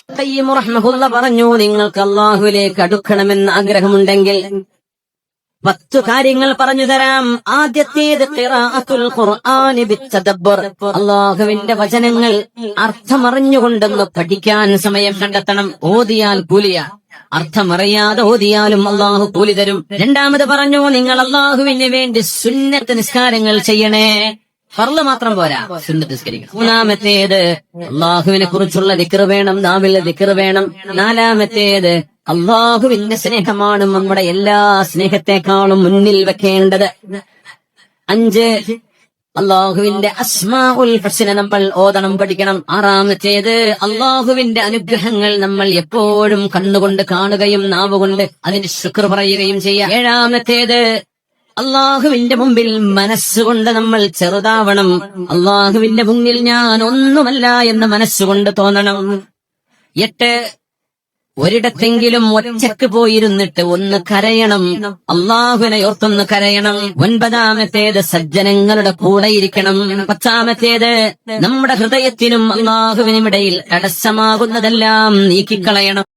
ഖയ്യിം റഹ്മഹുള്ള പറഞ്ഞു, നിങ്ങൾക്ക് അല്ലാഹുവിലേക്ക് അടുക്കണമെന്ന് ആഗ്രഹമുണ്ടെങ്കിൽ 10 കാര്യങ്ങൾ പറഞ്ഞു തരാം. ആദ്യത്തേത് ഖിറാഅത്തുൽ ഖുർആനി ബിത്തദബ്ബുർ. അല്ലാഹുവിന്റെ വചനങ്ങൾ അർത്ഥമറിഞ്ഞുകൊണ്ടൊന്ന് പഠിക്കാൻ സമയം കണ്ടെത്തണം. ഓതിയാൽ കൂലിയ, അർത്ഥമറിയാതെ ഓതിയാലും അല്ലാഹു കൂലി തരും. രണ്ടാമത് പറഞ്ഞു, നിങ്ങൾ അല്ലാഹുവിന് വേണ്ടി സുന്നത്ത് നിസ്കാരങ്ങൾ ചെയ്യണേ. ഫർള് മാത്രം പോരാ, സുന്നത്ത് നിസ്കരിക്കണം. മൂന്നാമത്തേത് അല്ലാഹുവിനെ കുറിച്ചുള്ള ദിക്ർ വേണം, നാവിൽ ദിക്ർ വേണം. നാലാമത്തേത് അല്ലാഹുവിന്റെ സ്നേഹമാണ് നമ്മുടെ എല്ലാ സ്നേഹത്തെക്കാളും മുന്നിൽ വെക്കേണ്ടത്. 5 അല്ലാഹുവിന്റെ അസ്മാഉൽ ഹുസ്ന നമ്മൾ ഓതണം, പഠിക്കണം. 6ാമത്തേത് അല്ലാഹുവിന്റെ അനുഗ്രഹങ്ങൾ നമ്മൾ എപ്പോഴും കണ്ണുകൊണ്ട് കാണുകയും നാവുകൊണ്ട് അതിന് ശുക്ർ പറയുകയും ചെയ്യാം. 7ാമത്തേത് അല്ലാഹുവിന്റെ മുമ്പിൽ മനസ്സുകൊണ്ട് നമ്മൾ ചെറുതാവണം. അല്ലാഹുവിന്റെ മുന്നിൽ ഞാൻ ഒന്നുമല്ല എന്ന് മനസ്സുകൊണ്ട് തോന്നണം. 8 ഒരിടത്തെങ്കിലും ഒറ്റക്ക് പോയിരുന്നിട്ട് ഒന്ന് കരയണം, അല്ലാഹുവിനെ ഓർത്തൊന്ന് കരയണം. 9ാമത്തേത് സജ്ജനങ്ങളുടെ കൂടെ ഇരിക്കണം. 10ാമത്തേത് നമ്മുടെ ഹൃദയത്തിനും അല്ലാഹുവിനും ഇടയിൽ തടസ്സമാകുന്നതെല്ലാം നീക്കിക്കളയണം.